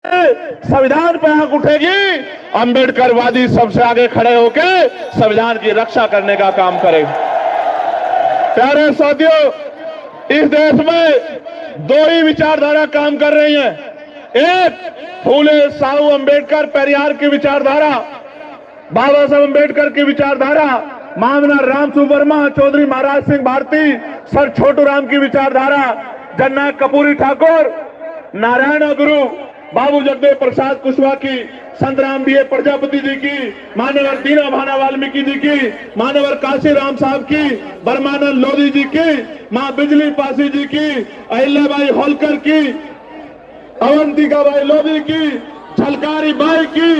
संविधान पे आंख उठेगी, अंबेडकरवादी सबसे आगे खड़े होकर संविधान की रक्षा करने का काम करेगा। प्यारे साथियों, इस देश में दो ही विचारधारा काम कर रही है। एक फूले साहू अंबेडकर पेरियार की विचारधारा, बाबा साहब अंबेडकर की विचारधारा, मामना राम सुवर्मा, चौधरी महाराज सिंह भारती, सर छोटू राम की विचारधारा, जननायक कपूरी ठाकुर, नारायण गुरु, बाबू जगदेव प्रसाद कुशवाहा की, संत राम बी प्रजापति जी की, मानवर दीना भाना वाल्मीकि जी की, मानवर काशी राम साहब की, ब्रह्मानंद लोधी जी की, मां बिजली पासी जी की, अहिल्याबाई होलकर की, अवंतिका बाई लोधी की, झलकारी बाई की,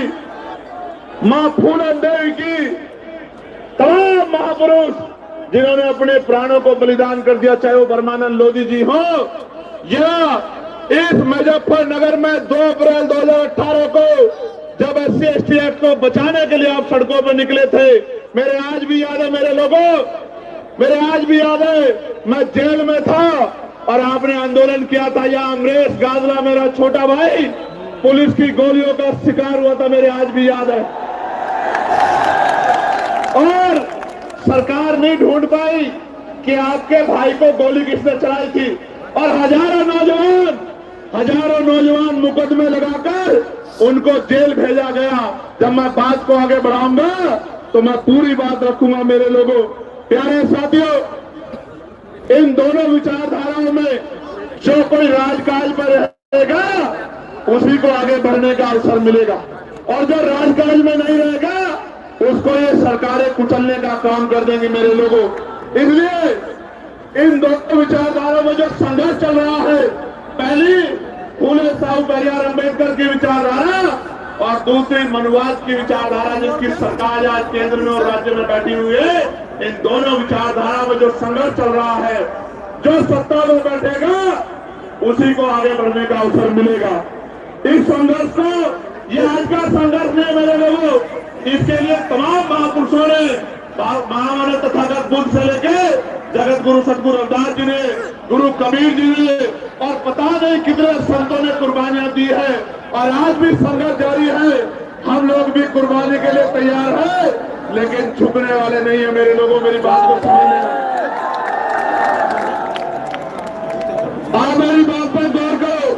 मां फूलन देवी की, तमाम महापुरुष जिन्होंने अपने प्राणों को बलिदान कर दिया, चाहे वो ब्रह्मानंद लोधी जी हो या इस मुजफ्फरनगर में 2 अप्रैल 2018 को जब SC/ST एक्ट को बचाने के लिए आप सड़कों पर निकले थे, मेरे आज भी याद है, मेरे लोगों, मेरे आज भी याद है, मैं जेल में था और आपने आंदोलन किया था। या अमरेश गाजला मेरा छोटा भाई पुलिस की गोलियों का शिकार हुआ था, मेरे आज भी याद है। और सरकार नहीं ढूंढ पाई कि आपके भाई को गोली किसने चलाई थी, और हजारों नौजवान मुकदमे लगाकर उनको जेल भेजा गया। जब मैं बात को आगे बढ़ाऊंगा तो मैं पूरी बात रखूंगा। मेरे लोगों, प्यारे साथियों, इन दोनों विचारधाराओं में जो कोई राजकाज पर रहेगा उसी को आगे बढ़ने का अवसर मिलेगा, और जो राजकाज में नहीं रहेगा उसको ये सरकारें कुचलने का काम कर देंगी। मेरे लोगों, इसलिए इन दोनों विचारधाराओं में जो संघर्ष चल रहा है, पहली फूले साहू पेरियार अंबेडकर की विचारधारा और दूसरी मनुवाद की विचारधारा, जिसकी सरकार आज केंद्र में और राज्य में बैठी हुई है, इन दोनों विचारधारा में जो संघर्ष चल रहा है, जो सत्ता में बैठेगा उसी को आगे बढ़ने का अवसर मिलेगा। इस संघर्ष को, ये आज का संघर्ष नहीं मेरे लोगों, इसके लिए तमाम महापुरुषों ने, महामानव तथागत बुद्ध से लेके जगत गुरु सतगुरु रविदास जी ने, गुरु कबीर जी ने, और पता नहीं कितने संतों ने कुर्बानियां दी है, और आज भी संघर्ष जारी है। हम लोग भी कुर्बानी के लिए तैयार हैं, लेकिन झुकने वाले नहीं है। मेरे लोगों, मेरी बात को समझ लेना, और मेरी बात पर गौर करो।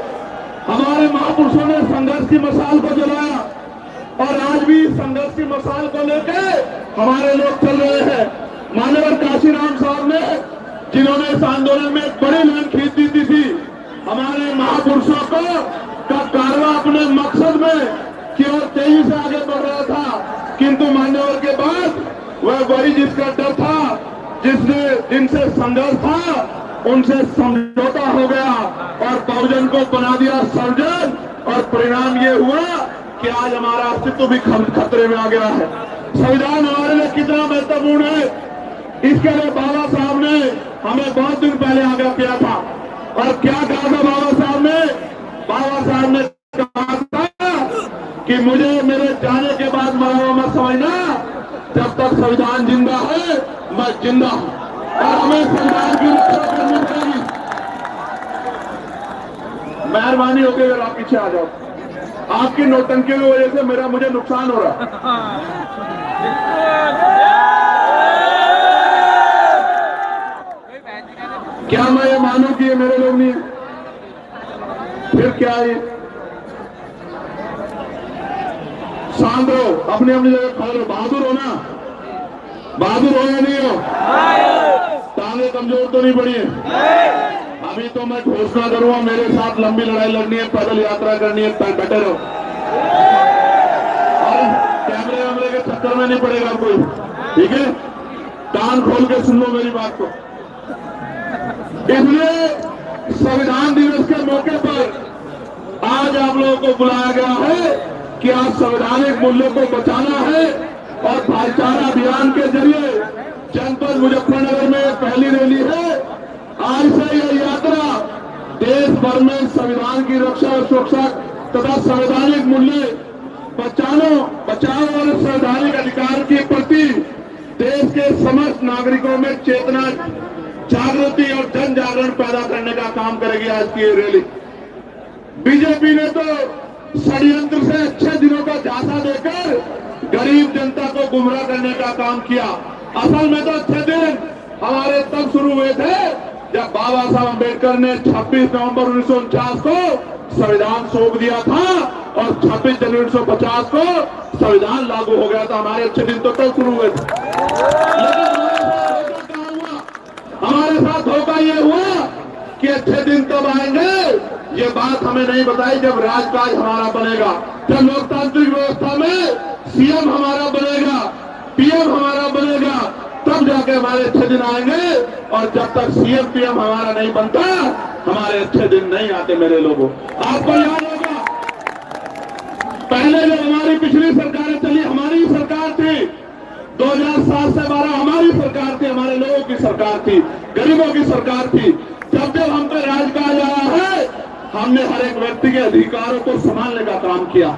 हमारे महापुरुषों ने संघर्ष की मशाल को जलाया, और आज भी संघर्ष की मशाल को लेकर हमारे लोग चल रहे हैं। मानवर काशी राम साहब ने, जिन्होंने इस आंदोलन में एक बड़ी लाइन खींच दी थी, हमारे महापुरुषों को का कारवा अपने मकसद में की ओर तेजी से आगे बढ़ रहा था, किंतु मान्यवर के बाद वह वही जिसका डर था, जिनसे संघर्ष था, उनसे समझौता हो गया और बहुजन को बना दिया सर्जन, और परिणाम ये हुआ कि आज हमारा अस्तित्व भी खतरे में आ गया है। संविधान हमारे लिए कितना महत्वपूर्ण है, इसके लिए बाबा साहब ने हमें बहुत दिन पहले आगाह किया था। और क्या कहा था बाबा साहब ने? बाबा साहब ने कहा था कि मुझे मेरे जाने के बाद मरा मत समझना, जब तक संविधान जिंदा है मैं जिंदा हूं, और हमें संविधान की रक्षा करनी पड़ेगी। मेहरबानी होकर अगर आप पीछे आ जाओ, आपकी नौटंकी की वजह से मुझे नुकसान हो रहा है। क्या मैं ये मानूं कि ये मेरे लोग नहीं है? फिर क्या है? शांत रहो, अपनी अपनी जगह खड़े रहो। बहादुर हो ना? बहादुर हो या नहीं हो? टांगे कमजोर तो नहीं पड़ी है? अभी तो मैं घोषणा करूंगा, मेरे साथ लंबी लड़ाई लड़नी है, पैदल यात्रा करनी है, बैठे रहो, और कैमरे वैमरे के चक्कर में नहीं पड़ेगा कोई, ठीक है? कान खोल के सुन लो मेरी बात को। इसलिए संविधान दिवस के मौके पर आज आप लोगों को बुलाया गया है कि आज संवैधानिक मूल्यों को बचाना है, और भाईचारा अभियान के जरिए जनपद मुजफ्फरनगर में पहली रैली है। आज से यह यात्रा देश भर में संविधान की रक्षा और सुरक्षा तथा संवैधानिक मूल्य बचाओ और संवैधानिक अधिकार के प्रति देश के समस्त नागरिकों में चेतना, जागृति और जन जागरण पैदा करने का काम करेगी आज की ये रैली। बीजेपी ने तो षड्यंत्र से अच्छे दिनों का झांसा देकर गरीब जनता को गुमराह करने का काम किया। असल में तो अच्छे दिन हमारे तब शुरू हुए थे जब बाबा साहब अम्बेडकर ने 26 नवंबर 1949 को संविधान सौंप दिया था और 26 जनवरी 1950 को संविधान लागू हो गया था। हमारे अच्छे दिन तो तब शुरू हुए थे, लेकिन हमारे साथ धोखा ये हुआ कि अच्छे दिन तब आएंगे, ये बात हमें नहीं बताई जब राजकाज हमारा बनेगा, जब लोकतांत्रिक व्यवस्था में सीएम हमारा बनेगा, पीएम हमारा बनेगा, तब जाके हमारे अच्छे दिन आएंगे। और जब तक सीएम पीएम हमारा नहीं बनता, हमारे अच्छे दिन नहीं आते। मेरे लोगों, आपको याद होगा पहले जब हमारी पिछली सरकारें चली, हमारी सरकार थी 2007 से 12 हमारी सरकार थी, हमारे लोगों की सरकार थी, गरीबों की सरकार थी। जब जब हम पे राजकाज आया है, हमने हर एक व्यक्ति के अधिकारों को संभालने का काम किया।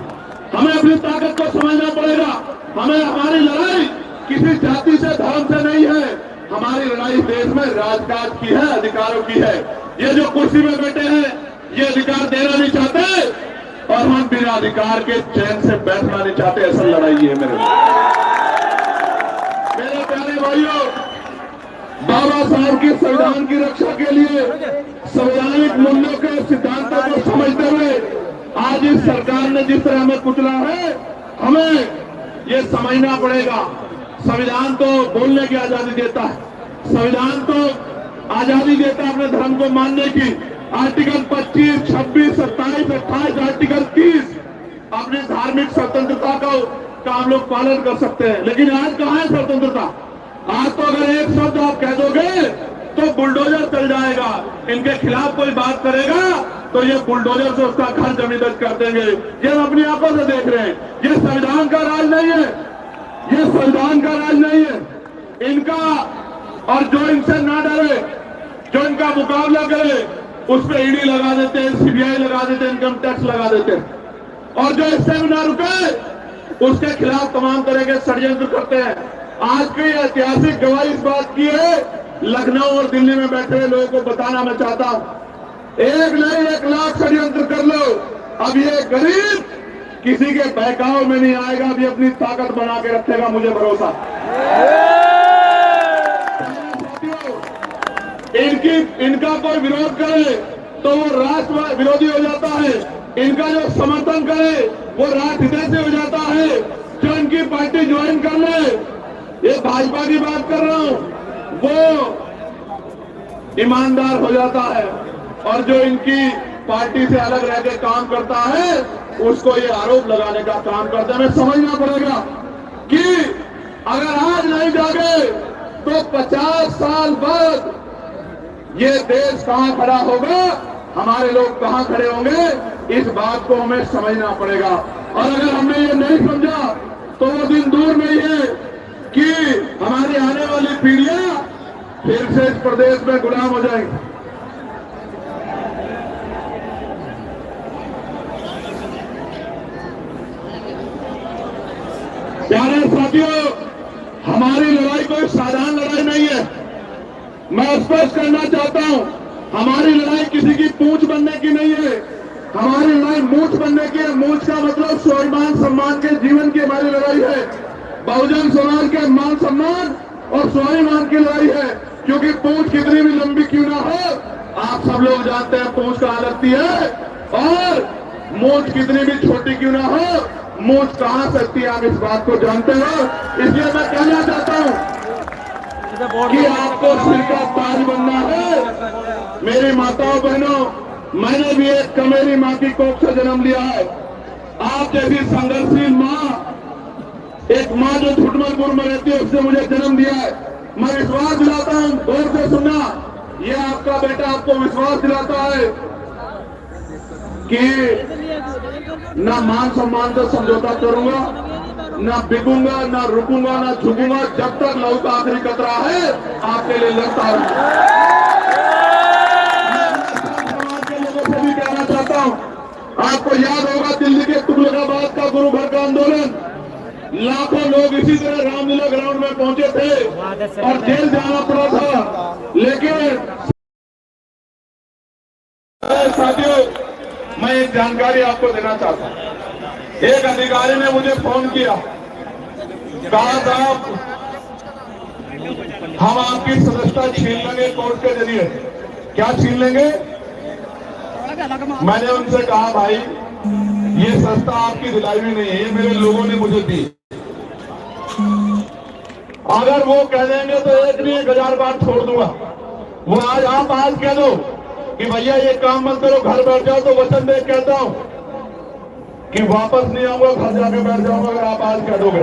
हमें अपनी ताकत को समझना पड़ेगा। हमें हमारी लड़ाई किसी जाति से, धर्म से नहीं है। हमारी लड़ाई देश में राजकाज की है, अधिकारों की है। ये जो कुर्सी में बैठे हैं, ये अधिकार देना नहीं चाहते और हम बिना अधिकार के चैन से बैठना नहीं चाहते। ऐसा लड़ाई है मेरे प्यारे भाइयों। बाबा साहब की संविधान की रक्षा के लिए संवैधानिक मूल्यों के सिद्धांतों को समझते हुए आज इस सरकार ने जिस तरह हमें कुचला है, हमें ये समझना पड़ेगा। संविधान तो बोलने की आजादी देता है, संविधान तो आजादी देता है अपने धर्म को मानने की। आर्टिकल 25, 26, 27, 28, आर्टिकल 30 अपनी धार्मिक स्वतंत्रता का हम लोग पालन कर सकते हैं। लेकिन आज कहाँ है स्वतंत्रता? आज तो अगर एक शब्द आप कह दोगे तो बुलडोजर चल जाएगा। इनके खिलाफ कोई बात करेगा तो ये बुलडोजर से उसका घर जमींदोज कर देंगे। ये हम अपनी आंखों से देख रहे हैं। ये संविधान का राज नहीं है, ये संविधान का राज नहीं है इनका। और जो इनसे ना डरे, जो इनका मुकाबला करे, उस पर ईडी लगा देते हैं, सीबीआई लगा देते हैं, इनकम टैक्स लगा देते हैं। और जो इससे भी ना रुके, उसके खिलाफ तमाम तरह के षड्यंत्र करते हैं। आज की ऐतिहासिक गवाही इस बात की है, लखनऊ और दिल्ली में बैठे हुए लोगों को बताना मैं चाहता हूं, एक नहीं 1 लाख षड्यंत्र कर लो, अब ये गरीब किसी के बहकाव में नहीं आएगा। अभी अपनी ताकत बना के रखेगा, मुझे भरोसा। इनका कोई विरोध करे तो वो राष्ट्र विरोधी हो जाता है, इनका जो समर्थन करे वो राष्ट्रहित हो जाता है। जो इनकी पार्टी ज्वाइन कर ले, ये भाजपा की बात कर रहा हूं, वो ईमानदार हो जाता है। और जो इनकी पार्टी से अलग रह के काम करता है, उसको ये आरोप लगाने का काम करता है। हमें समझना पड़ेगा कि अगर आज नहीं जागे तो 50 साल बाद ये देश कहां खड़ा होगा, हमारे लोग कहां खड़े होंगे, इस बात को हमें समझना पड़ेगा। और अगर हमने ये नहीं समझा तो वो दिन दूर नहीं है कि हमारी आने वाली पीढ़ियां फिर से इस प्रदेश में गुलाम हो जाएंगी। प्यारे साथियों, हमारी लड़ाई कोई साधारण लड़ाई नहीं है। मैं स्पष्ट करना चाहता हूं, हमारी लड़ाई किसी की पूंछ बनने की नहीं है, हमारी लड़ाई मूंछ बनने की है। मूंछ का मतलब स्वाभिमान सम्मान के जीवन की हमारी लड़ाई है। बहुजन समाज के मान सम्मान और स्वाभिमान की लड़ाई है। क्योंकि पूंछ कितनी भी लंबी क्यों ना हो, आप सब लोग जानते हैं पूंछ कहां लगती है, और मूंछ कितनी भी छोटी क्यों ना हो, मूंछ कहां सकती है, आप इस बात को जानते हो। इसलिए मैं कहना चाहता हूं कि आपको सिर का ताज बनना है। मेरी माताओं बहनों, मैंने भी एक कमेरी मां की कोख से जन्म लिया है। आप जैसी संघर्षशील मां, एक मां जो झुटमलपुर में रहती है, उसने मुझे जन्म दिया है। मैं विश्वास दिलाता हूं, गौर से सुनना, ये आपका बेटा आपको विश्वास दिलाता है कि ना मान सम्मान से समझौता करूंगा, ना बिकूंगा, ना रुकूंगा, ना झुकूंगा, जब तक लहू का आखिरी कतरा है आपके लिए लड़ता रहूंगा। समाज के लोगों से भी कहना चाहता हूं, आपको याद होगा दिल्ली के तुगलकाबाद का गुरु घर का आंदोलन, लाखों लोग इसी तरह रामलीला ग्राउंड में पहुंचे थे और जेल जाना पड़ा था। लेकिन साथियों, मैं एक जानकारी जानकारी आपको देना चाहता हूं। एक अधिकारी ने मुझे फोन किया, कहा साहब हम आपकी सदस्यता छीन लेंगे कोर्ट के जरिए। क्या छीन लेंगे? मैंने उनसे कहा भाई ये सदस्यता आपकी दिलाई हुई नहीं है, ये मेरे लोगों ने मुझे दी। अगर वो कह देंगे तो एक नहीं 1000 बार छोड़ दूंगा। वो आप आज कह दो कि भैया ये काम मत करो, घर बैठ जाओ, तो वचन दे कहता हूं कि वापस नहीं आऊंगा, घर जाके बैठ जाऊंगा। अगर आप आज कह दोगे,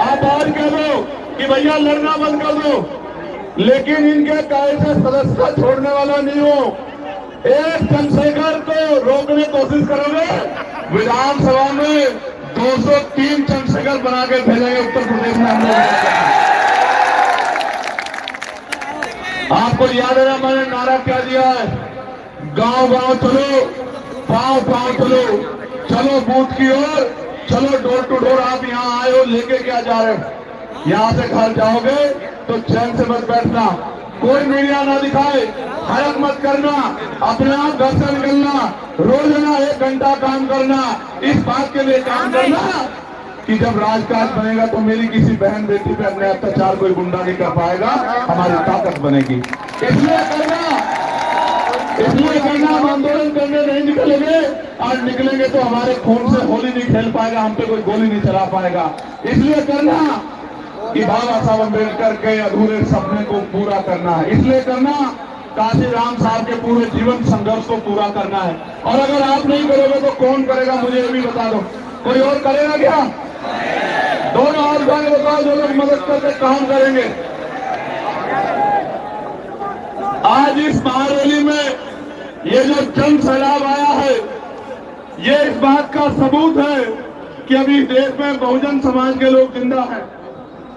आप आज कह दो कि भैया लड़ना बंद कर दो, लेकिन इनके कहे से सदस्यता छोड़ने वाला नहीं हूं। एक चंद्रशेखर को रोकने की कोशिश करोगे, विधानसभा में 203 चंद्रशेखर बना के भेजेंगे उत्तर प्रदेश में हम लोग। आपको याद है ना मैंने नारा क्या दिया है? गांव गांव चलो, पांव पांव चलो, चलो बूथ की ओर, चलो डोर टू डोर। आप यहाँ आए हो, लेके क्या जा रहे हो? यहाँ से घर जाओगे तो चैन से मत बैठना, कोई मीडिया ना दिखाए, हरक मत करना, अपने आप घर से निकलना, रोजाना 1 घंटा काम करना। इस बात के लिए काम करना कि जब राजकाज बनेगा तो मेरी किसी बहन बेटी पे अपने अत्याचार कोई गुंडा नहीं कर पाएगा, हमारी ताकत बनेगी। इसलिए करना, हम आंदोलन करने नहीं निकलेंगे। आज निकलेंगे तो हमारे खून से होली नहीं खेल पाएगा, हम पे कोई गोली नहीं चला पाएगा। इसलिए करना कि बाबा साहब अम्बेडकर के अधूरे सपने को पूरा करना है। इसलिए करना काशीराम साहब के पूरे जीवन संघर्ष को पूरा करना है। और अगर आप नहीं करोगे तो कौन करेगा? मुझे ये भी बता दो, कोई और करेगा क्या? दोनों हाथ उठा के बताओ जो लोग मदद करके काम करेंगे। आज इस महारैली में ये जो जन सैलाब आया है, ये इस बात का सबूत है कि अभी देश में बहुजन समाज के लोग जिंदा हैं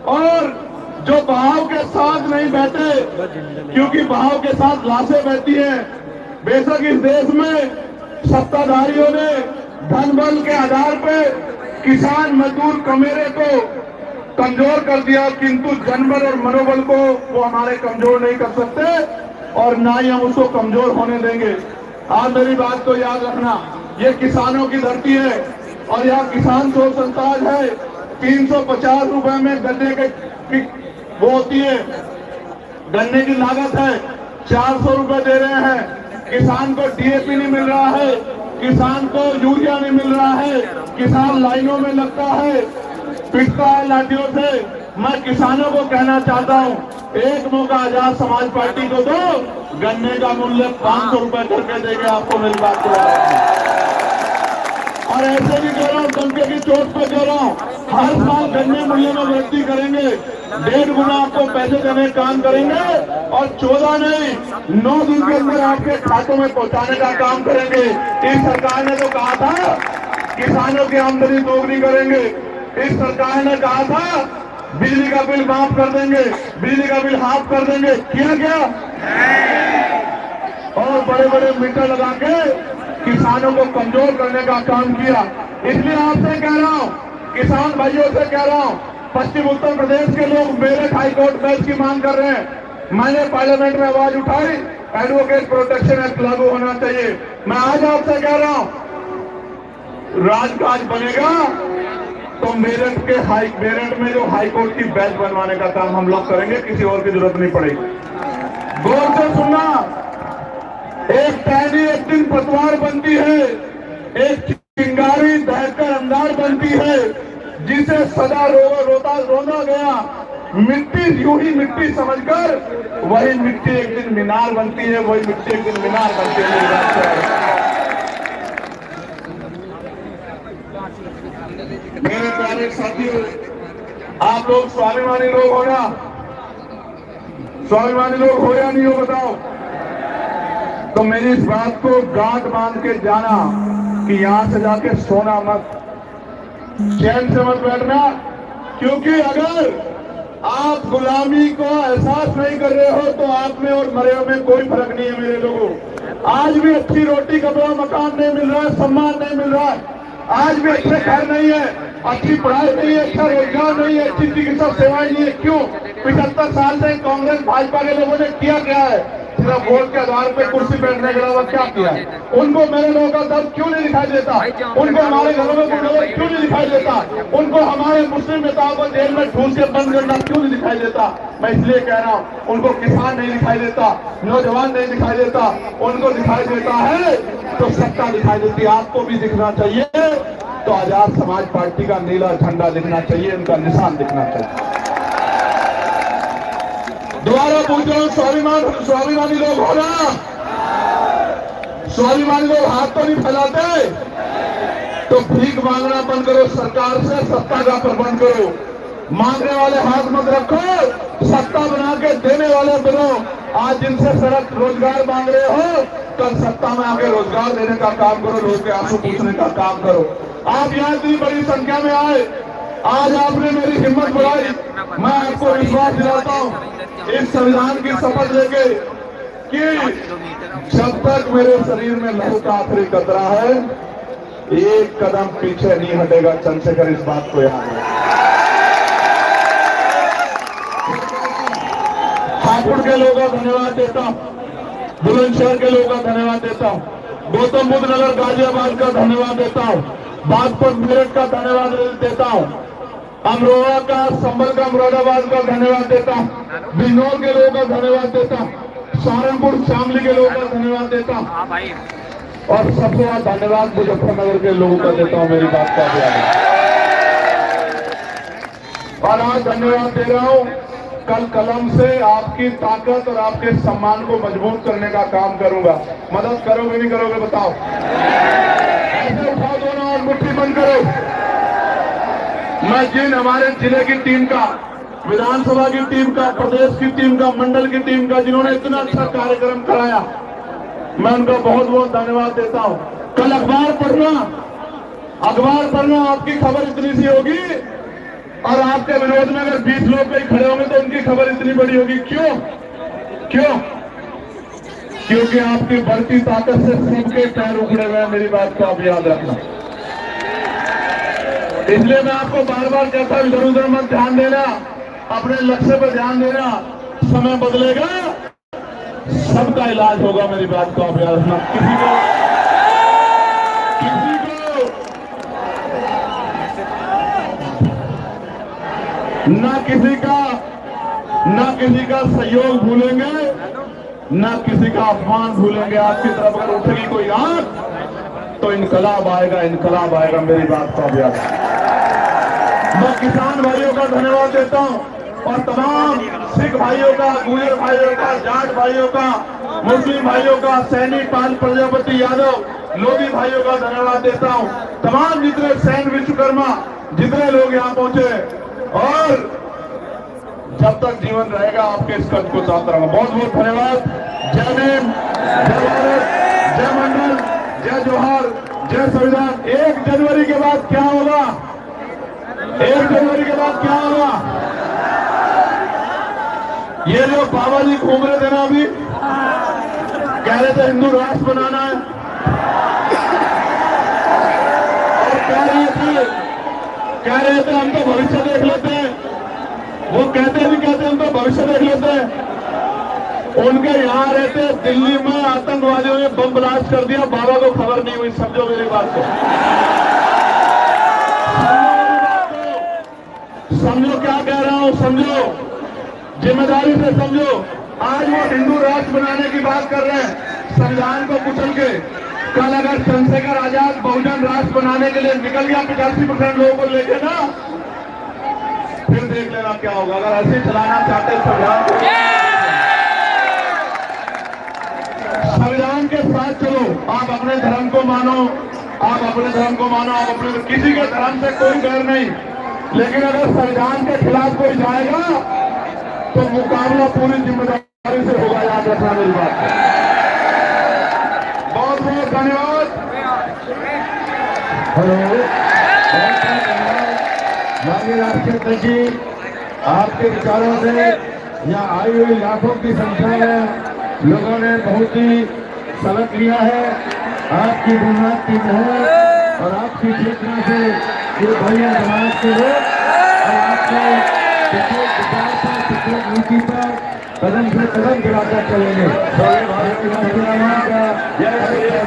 और जो बहाव के साथ नहीं बहते, क्योंकि बहाव के साथ लाशें बहती हैं। बेशक इस देश में सत्ताधारियों ने धन बल के आधार पर किसान मजदूर कमेरे को कमजोर कर दिया, किंतु जनबल और मनोबल को वो हमारे कमजोर नहीं कर सकते और ना ही हम उसको कमजोर होने देंगे। आप मेरी बात को याद रखना, ये किसानों की धरती है और यहाँ किसान शोध संस्थान है। 350 रुपए में गन्ने की वो होती है, गन्ने की लागत है, 400 रुपए दे रहे हैं। किसान को डीएपी नहीं मिल रहा है, किसान को यूरिया नहीं मिल रहा है, किसान लाइनों में लगता है, पिटता है लाठियों से। मैं किसानों को कहना चाहता हूं, एक मौका आजाद समाज पार्टी को दो, गन्ने का मूल्य 500 रुपए करके देंगे आपको, मेरी बात को। और ऐसे भी कह रहा हूं, दमके की चोट पर कह रहा हूं, हर साल गन्ने मूल्य में वृद्धि करेंगे, 1.5 गुना आपको पैसे देने का काम करेंगे और 14 नहीं 9 दिन के अंदर आपके खातों में पहुंचाने का काम करेंगे। इस सरकार ने तो कहा था किसानों की आमदनी दोगुनी करेंगे, इस सरकार ने कहा था बिजली का बिल माफ कर देंगे, बिजली का बिल हाफ कर देंगे, किया क्या? और बड़े बड़े मीटर लगा के किसानों को कमजोर करने का काम किया। इसलिए आपसे कह रहा हूं, किसान भाइयों से कह रहा हूं, पश्चिम उत्तर प्रदेश के लोग मेरठ हाईकोर्ट बेंच की मांग कर रहे हैं। मैंने पार्लियामेंट में आवाज उठाई, एडवोकेट प्रोटेक्शन एक्ट लागू होना चाहिए। मैं आज आपसे कह रहा हूं, राजकाज बनेगा तो मेरठ में जो हाईकोर्ट की बेंच बनवाने का काम हम लोग करेंगे, किसी और की जरूरत नहीं पड़ेगी। गौर से सुनना, एक टहनी एक दिन पतवार बनती है, एक चिंगारी दहकर अंगार बनती है, जिसे सदा रोना गया मिट्टी यूं ही मिट्टी समझकर, वही मिट्टी एक दिन मीनार बनती है, वही मिट्टी एक दिन मीनार बनती है। मेरे प्यारे साथियों, आप लोग स्वाभिमानी लोग हो ना? स्वाभिमानी लोग हो या नहीं हो बताओ? तो मेरी इस बात को गांठ बांध के जाना कि यहां से जाके सोना मत, चैन से मत बैठना, क्योंकि अगर आप गुलामी को एहसास नहीं कर रहे हो तो आप में और मरे में कोई फर्क नहीं है। मेरे लोगों, आज भी अच्छी रोटी कपड़ा मकान नहीं मिल रहा है, सम्मान नहीं मिल रहा है, आज भी अच्छे घर नहीं है, अच्छी पढ़ाई नहीं है, अच्छा रोजगार नहीं है, अच्छी चिकित्सा सेवाएं नहीं है। क्यों? 75 साल से कांग्रेस भाजपा के लोगों ने किया क्या है? सिर्फ वोट के आधार पे कुर्सी बैठने के अलावा क्या किया? उनको मेरे लोगों का दर्द क्यों नहीं दिखाई देता? उनको हमारे घरों में गुंडागर्दी क्यों नहीं दिखाई देता? उनको हमारे मुस्लिम नेताओं को जेल में ठूस के बंद करना क्यों नहीं दिखाई देता? मैं इसलिए कह रहा हूं, उनको किसान नहीं दिखाई देता, नौजवान नहीं दिखाई देता, उनको दिखाई देता है तो सत्ता दिखाई देती है। आपको भी दिखना चाहिए तो आजाद समाज पार्टी का नीला झंडा दिखना चाहिए, उनका निशान दिखना चाहिए। दोबारा पूछ रहा हूं, स्वाभिमानी लोग हो ना? स्वाभिमानी लोग हाथ तो नहीं फैलाते? तो भीख मांगना बंद करो, सरकार से सत्ता का प्रबंध करो। मांगने वाले हाथ मत रखो, सत्ता बना के देने वाले बनो। आज जिनसे सड़क रोजगार मांग रहे हो, कल सत्ता में आके रोजगार देने का काम करो, लोगों के आंसू पूछने का काम करो। आप यहाँ इतनी बड़ी संख्या में आए, आज आपने मेरी हिम्मत बढ़ाई। मैं आपको विश्वास दिलाता हूँ इस संविधान की शपथ लेके कि जब तक मेरे शरीर में लहू का आखिरी कतरा है, एक कदम पीछे नहीं हटेगा। चंद्रशेखर, इस बात को याद रखें। हापुड़ के लोगों को धन्यवाद देता हूं, बुलंदशहर के लोगों का धन्यवाद देता हूं, गौतम बुद्ध नगर गाजियाबाद का धन्यवाद देता हूं, बागपत मेरठ का धन्यवाद देता हूं, अमरोहा का, संभल का, मुरादाबाद का धन्यवाद देता हूं, बिजनौर के लोगों का धन्यवाद देता हूं, सहारनपुर शामली के लोगों का धन्यवाद देता हूं और सबसे ज्यादा धन्यवाद मुजफ्फरनगर के लोगों का देता हूं। मेरी बात का ध्यान रखें। और आज धन्यवाद दे रहा हूं, कल कलम से आपकी ताकत और आपके सम्मान को मजबूत करने का काम करूंगा। मदद करोगे नहीं करोगे बताओ? ऐसे उठाओ दोनों और मुट्ठी बंद करो। मैं जिन हमारे जिले की टीम का, विधानसभा की टीम का, प्रदेश की टीम का, मंडल की टीम का, जिन्होंने इतना अच्छा कार्यक्रम कराया, मैं उनका बहुत बहुत धन्यवाद देता हूं। कल अखबार पढ़ना आपकी खबर इतनी सी होगी और आपके विरोध में अगर 20 लोग कहीं खड़े होंगे तो उनकी खबर इतनी बड़ी होगी। क्यों? क्योंकि आपकी बढ़ती ताकत से सबके पैर उखड़े हुए हैं। मेरी बात को आप याद रखना। इसलिए मैं आपको बार बार कहता हूं, इधर उधर मत ध्यान देना, अपने लक्ष्य पर ध्यान देना। समय बदलेगा, सबका इलाज होगा। मेरी बात को आप याद रखना। किसी को ना किसी का सहयोग भूलेंगे, ना किसी का अपमान भूलेंगे। आपकी तरफ अगर उठेगी कोई आंख तो इनकलाब आएगा। मेरी बात को आप याद रखना। मैं किसान भाइयों का धन्यवाद देता हूं और तमाम सिख भाइयों का, गुर्जर भाइयों का, जाट भाइयों का, मुस्लिम भाइयों का, सैनी, पाल प्रजापति यादव, लोधी भाइयों का धन्यवाद देता हूं। तमाम जितने सैन विश्वकर्मा, जितने लोग यहाँ पहुंचे, और जब तक जीवन रहेगा आपके इस कद को साथ रहूंगा। बहुत बहुत धन्यवाद। जय भीम, जय भारत, जय मंडल, जय जोहार, जय संविधान। 1 जनवरी के बाद क्या होगा? 1 जनवरी के बाद क्या होगा? ये जो बाबा जी घूम रहे थे ना, अभी कह रहे थे हिंदू राष्ट्र बनाना है, और कह रहे थे हम तो भविष्य देख लेते हैं। वो कहते हम तो भविष्य देख लेते हैं। उनके यहाँ रहते दिल्ली में आतंकवादियों ने बम ब्लास्ट कर दिया, बाबा को खबर नहीं हुई। समझो मेरी बात को, समझो क्या कह रहा हूं, समझो, जिम्मेदारी से समझो। आज वो हिंदू राष्ट्र बनाने की बात कर रहे हैं, संविधान को कुचल के। कल अगर चंद्रशेखर आजाद बहुजन राष्ट्र बनाने के लिए निकल गया 85% लोगों को लेके ना, फिर देख लेना क्या होगा। अगर ऐसे चलाना चाहते संविधान के साथ चलो। आप अपने धर्म को मानो, आप अपने, किसी के धर्म से कोई डर नहीं। लेकिन अगर संविधान के खिलाफ कोई जाएगा तो मुकाबला पूरी जिम्मेदारी से होगा। याद रखना मेरी बात। बहुत बहुत धन्यवाद। हेलो, माननीय राष्ट्रीय अध्यक्ष जी, आपके विचारों से यहाँ आई हुई लाखों की संख्या में लोगों ने बहुत ही सबक लिया है। आपकी बुनियाद की मेहनत और आपकी चेतना से ये भैया समाज के लोग और आपके प्रत्येक विचार पर, प्रत्येक नीति पर कदम से कदम गिराकर चलेंगे।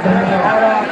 धन्यवाद।